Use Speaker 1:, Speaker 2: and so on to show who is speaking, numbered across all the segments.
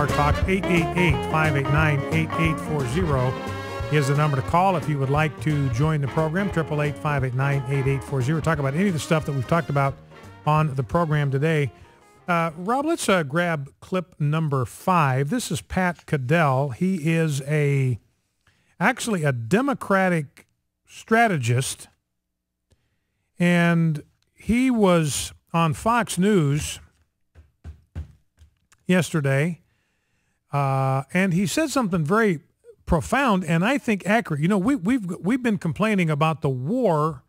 Speaker 1: Talk. 888-589-8840 is the number to call if you would like to join the program. 888-589-8840. Talk about any of the stuff that we've talked about on the program today. Rob, let's grab clip number 5. This is Pat Caddell. He is actually a Democratic strategist, and he was on Fox News yesterday, and he said something very profound and I think accurate. You know, we've been complaining about the war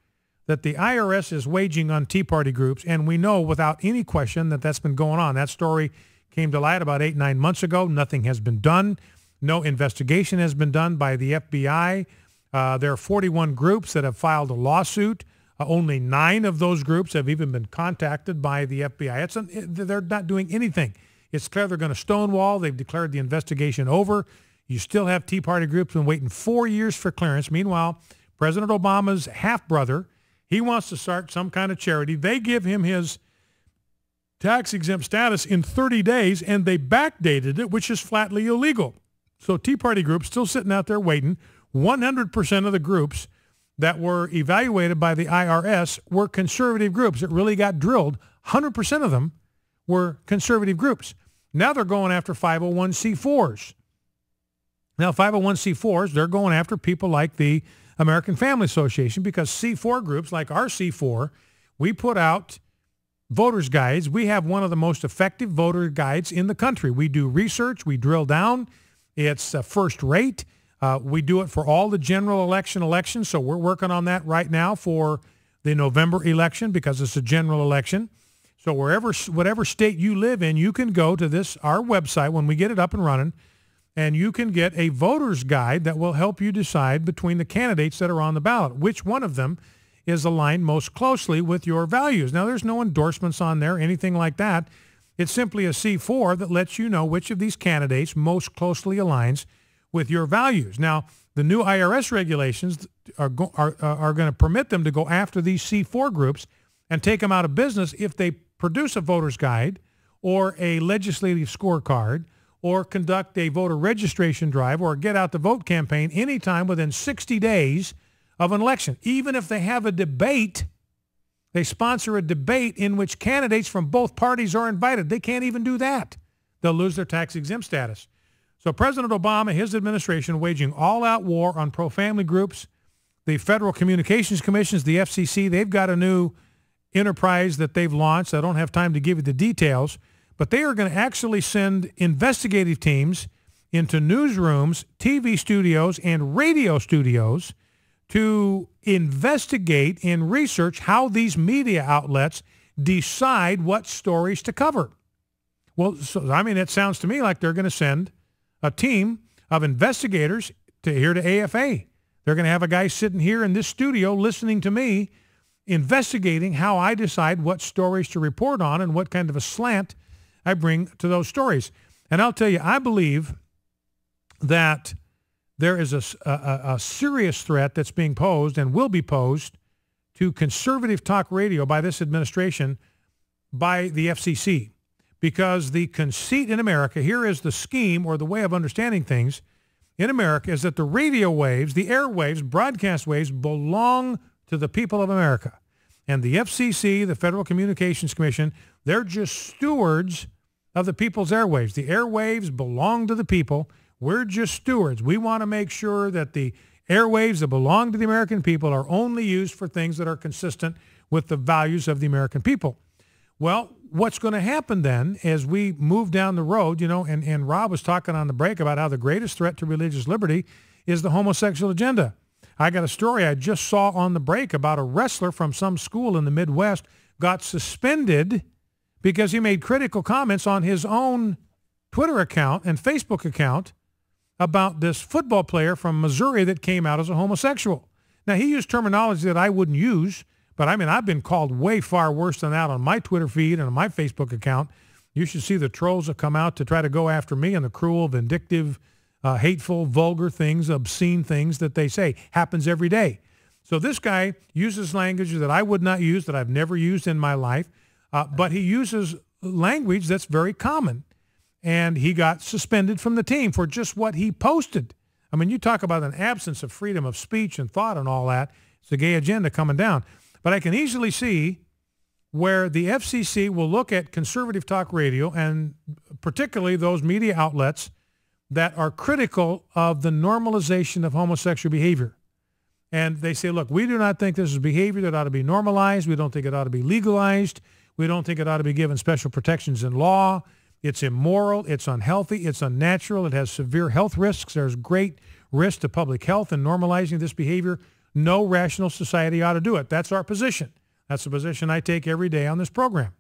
Speaker 1: that the IRS is waging on Tea Party groups, and we know without any question that that's been going on. That story came to light about 8-9 months ago. Nothing has been done. No investigation has been done by the FBI. There are 41 groups that have filed a lawsuit. Only 9 of those groups have even been contacted by the FBI. They're not doing anything. It's clear they're going to stonewall. They've declared the investigation over. You still have Tea Party groups been waiting 4 years for clearance. Meanwhile, President Obama's half-brother, he wants to start some kind of charity. They give him his tax-exempt status in 30 days, and they backdated it, which is flatly illegal. So Tea Party groups still sitting out there waiting. 100% of the groups that were evaluated by the IRS were conservative groups. It really got drilled. 100% of them were conservative groups. Now they're going after 501c4s. Now 501c4s, they're going after people like the American Family Association, because C4 groups like our C4, we put out voters guides. We have one of the most effective voter guides in the country. We do research. We drill down. It's first rate. We do it for all the general elections. So we're working on that right now for the November election because it's a general election. So whatever state you live in, you can go to our website when we get it up and running, and you can get a voter's guide that will help you decide between the candidates that are on the ballot, which one of them is aligned most closely with your values. Now, there's no endorsements on there, anything like that. It's simply a C4 that lets you know which of these candidates most closely aligns with your values. Now, the new IRS regulations are going to permit them to go after these C4 groups and take them out of business if they produce a voter's guide or a legislative scorecard or conduct a voter registration drive or get out the vote campaign anytime within 60 days of an election. Even if they have a debate, they sponsor a debate in which candidates from both parties are invited. They can't even do that. They'll lose their tax-exempt status. So President Obama, his administration, waging all-out war on pro-family groups. The Federal Communications Commissions, the FCC, they've got a new enterprise that they've launched. I don't have time to give you the details, but they are going to actually send investigative teams into newsrooms, TV studios, and radio studios to investigate and research how these media outlets decide what stories to cover. Well, it sounds to me like they're going to send a team of investigators here to AFA. They're going to have a guy sitting here in this studio listening to me, investigating how I decide what stories to report on and what kind of a slant I bring to those stories. And I'll tell you, I believe that there is a serious threat that's being posed and will be posed to conservative talk radio by this administration, by the FCC, because the conceit in America, here is the scheme or the way of understanding things in America, is that the radio waves, the airwaves, broadcast waves belong to the people of America. And the FCC, the Federal Communications Commission, they're just stewards of the people's airwaves. The airwaves belong to the people. We're just stewards. We want to make sure that the airwaves that belong to the American people are only used for things that are consistent with the values of the American people. Well, what's going to happen then as we move down the road, and Rob was talking on the break about how the greatest threat to religious liberty is the homosexual agenda. I got a story I just saw on the break about a wrestler from some school in the Midwest got suspended because he made critical comments on his own Twitter account and Facebook account about this football player from Missouri that came out as a homosexual. Now, he used terminology that I wouldn't use, but I've been called way far worse than that on my Twitter feed and on my Facebook account. You should see the trolls that come out to try to go after me and the cruel, vindictive, hateful, vulgar things, obscene things that they say. Happens every day. So this guy uses language that I would not use, that I've never used in my life, but he uses language that's very common. and he got suspended from the team for just what he posted. I mean, you talk about an absence of freedom of speech and thought and all that. It's the gay agenda coming down. But I can easily see where the FCC will look at conservative talk radio and particularly those media outlets that are critical of the normalization of homosexual behavior. And they say, look, we do not think this is behavior that ought to be normalized. We don't think it ought to be legalized. We don't think it ought to be given special protections in law. It's immoral. It's unhealthy. It's unnatural. It has severe health risks. There's great risk to public health in normalizing this behavior. No rational society ought to do it. That's our position. That's the position I take every day on this program.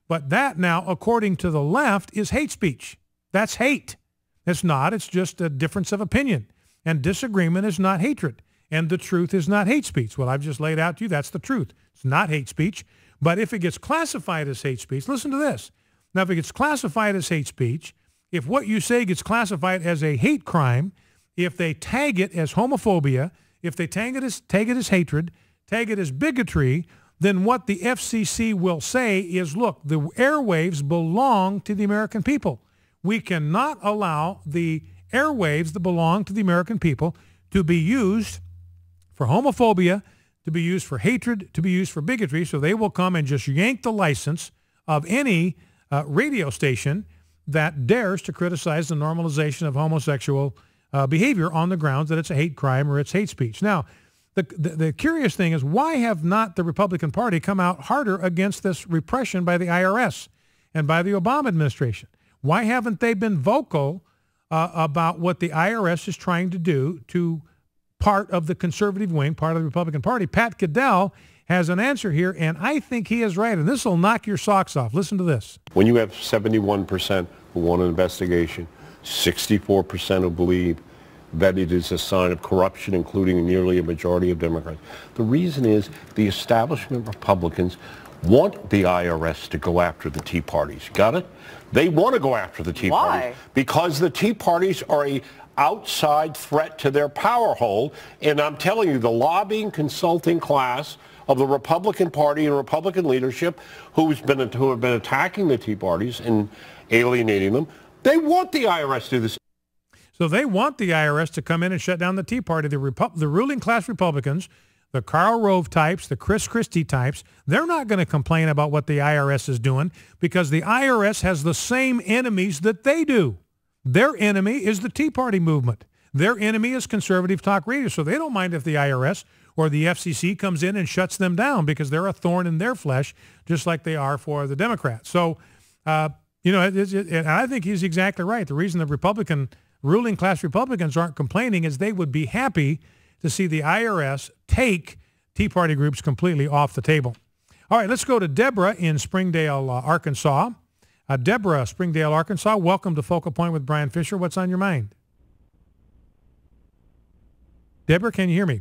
Speaker 1: But that now, according to the left, is hate speech. That's hate. It's not. It's just a difference of opinion. And disagreement is not hatred. And the truth is not hate speech. Well, I've just laid out to you, that's the truth. It's not hate speech. But if it gets classified as hate speech, listen to this. Now, if it gets classified as hate speech, if what you say gets classified as a hate crime, if they tag it as homophobia, if they tag it as hatred, tag it as bigotry, then what the FCC will say is, look, the airwaves belong to the American people. We cannot allow the airwaves that belong to the American people to be used for homophobia, to be used for hatred, to be used for bigotry. So they will come and just yank the license of any radio station that dares to criticize the normalization of homosexual behavior on the grounds that it's a hate crime or it's hate speech. Now, the curious thing is, why have not the Republican Party come out harder against this repression by the IRS and by the Obama administration? Why haven't they been vocal about what the IRS is trying to do to part of the conservative wing, part of the Republican Party? Pat Caddell has an answer here, and I think he is right, and this will knock your socks off. Listen to this.
Speaker 2: When you have 71% who want an investigation, 64% who believe that it is a sign of corruption, including nearly a majority of Democrats. The reason is the establishment Republicans want the IRS to go after the Tea Parties. Got it? They want to go after the Tea Parties because the Tea Parties are a outside threat to their power hole. And I'm telling you, the lobbying consulting class of the Republican Party and Republican leadership who have been attacking the Tea Parties and alienating them, they want the IRS to do this.
Speaker 1: So they want the IRS to come in and shut down the Tea Party. The ruling class Republicans, the Karl Rove types, the Chris Christie types, they're not going to complain about what the IRS is doing because the IRS has the same enemies that they do. Their enemy is the Tea Party movement. Their enemy is conservative talk radio. So they don't mind if the IRS or the FCC comes in and shuts them down because they're a thorn in their flesh, just like they are for the Democrats. So, and I think he's exactly right. The reason the ruling class Republicans aren't complaining is they would be happy to see the IRS take Tea Party groups completely off the table. All right, let's go to Deborah in Springdale, Arkansas. Deborah, Springdale, Arkansas, welcome to Focal Point with Brian Fisher. What's on your mind? Deborah, can you hear me?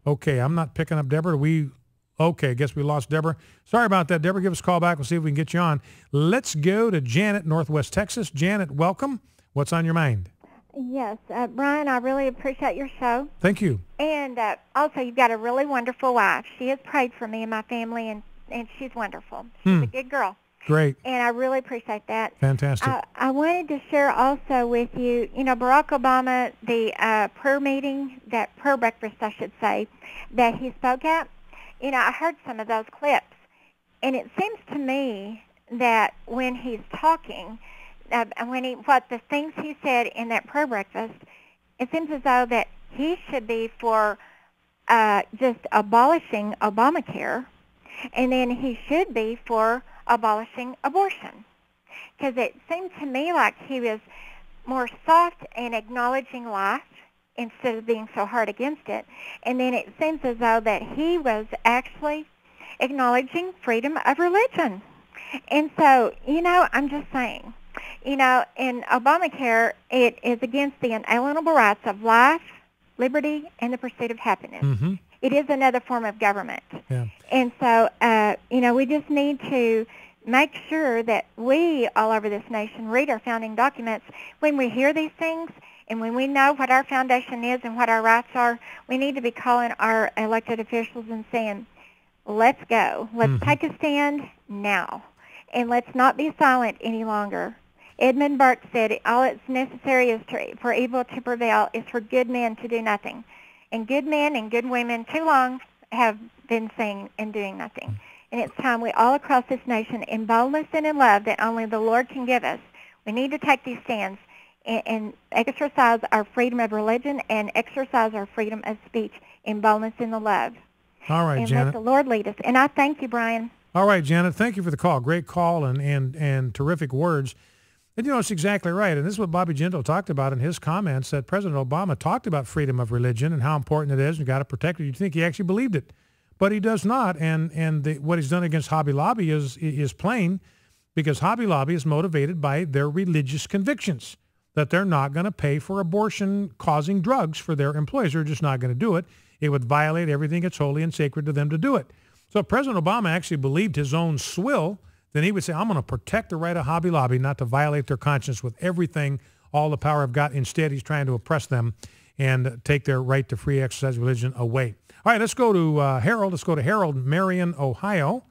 Speaker 1: Okay, I'm not picking up Deborah. Okay, I guess we lost Deborah. Sorry about that, Deborah. Give us a call back. We'll see if we can get you on. Let's go to Janet, Northwest Texas. Janet, welcome. What's on your mind?
Speaker 3: Yes, Brian, I really appreciate your show.
Speaker 1: Thank you.
Speaker 3: And also, you've got a really wonderful wife. She has prayed for me and my family, and she's wonderful. She's a good girl.
Speaker 1: Great.
Speaker 3: And I really appreciate that.
Speaker 1: Fantastic.
Speaker 3: I wanted to share also with you, Barack Obama, the prayer breakfast, I should say, that he spoke at, I heard some of those clips. And it seems to me that when he's talking, the things he said in that prayer breakfast, it seems as though that he should be for just abolishing Obamacare, and then he should be for abolishing abortion. Because it seemed to me like he was more soft and acknowledging life instead of being so hard against it. And then it seems as though that he was actually acknowledging freedom of religion. And so, I'm just saying, in Obamacare, it is against the inalienable rights of life, liberty, and the pursuit of happiness. Mm-hmm. It is another form of government. Yeah. And so, we just need to make sure that we, all over this nation, read our founding documents. When we hear these things and when we know what our foundation is and what our rights are, we need to be calling our elected officials and saying, let's go. Let's take a stand now. and let's not be silent any longer. Edmund Burke said, all that's necessary is for evil to prevail is for good men to do nothing. And good men and good women too long have been saying and doing nothing. And it's time we all across this nation, in boldness and in love that only the Lord can give us, we need to take these stands and exercise our freedom of religion and exercise our freedom of speech in boldness and in love.
Speaker 1: All right,
Speaker 3: and
Speaker 1: Janet.
Speaker 3: let the Lord lead us. And I thank you, Brian.
Speaker 1: All right, Janet. Thank you for the call. Great call and terrific words. And, you know, it's exactly right. And this is what Bobby Jindal talked about in his comments, that President Obama talked about freedom of religion and how important it is. You've got to protect it. You'd think he actually believed it. But he does not. And what he's done against Hobby Lobby is plain, because Hobby Lobby is motivated by their religious convictions, that they're not going to pay for abortion-causing drugs for their employees. They're just not going to do it. It would violate everything that's holy and sacred to them to do it. So if President Obama actually believed his own swill, then he would say, I'm going to protect the right of Hobby Lobby not to violate their conscience with everything, all the power I've got. Instead, he's trying to oppress them and take their right to free exercise religion away. All right, let's go to Harold. Let's go to Harold, Marion, Ohio.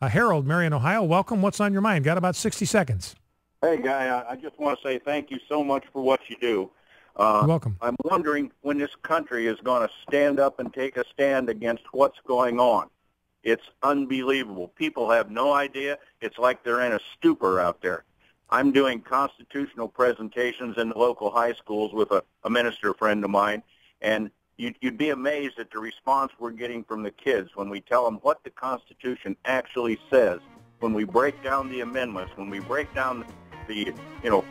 Speaker 1: Harold, Marion, Ohio, welcome. What's on your mind? Got about 60 seconds.
Speaker 4: Hey, Guy, I just want to say thank you so much for what you do.
Speaker 1: You're welcome.
Speaker 4: I'm wondering when this country is going to stand up and take a stand against what's going on. It's unbelievable. People have no idea. It's like they're in a stupor out there. I'm doing constitutional presentations in the local high schools with a minister friend of mine, and you'd be amazed at the response we're getting from the kids when we tell them what the Constitution actually says, when we break down the amendments, when we break down the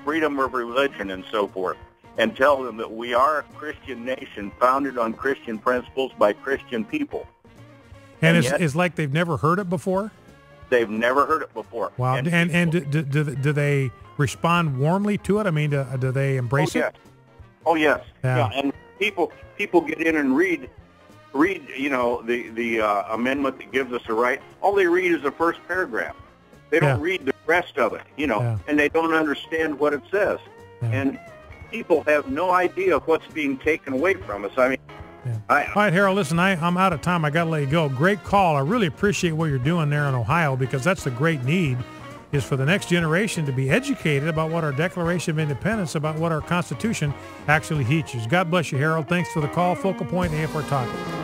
Speaker 4: freedom of religion and so forth, and tell them that we are a Christian nation founded on Christian principles by Christian people.
Speaker 1: And it's like they've never heard it before?
Speaker 4: They've never heard it before.
Speaker 1: Wow. And do they respond warmly to it? I mean, do they embrace it?
Speaker 4: Oh, yes.
Speaker 1: Yeah.
Speaker 4: And people get in and read the amendment that gives us a right. All they read is the first paragraph. They don't read the rest of it, and they don't understand what it says. Yeah. And people have no idea what's being taken away from us. I mean,
Speaker 1: all right, Harold, listen, I'm out of time. I got to let you go. Great call. I really appreciate what you're doing there in Ohio, because that's the great need, is for the next generation to be educated about what our Declaration of Independence, about what our Constitution actually teaches. God bless you, Harold. Thanks for the call. Focal Point, AFR Talk.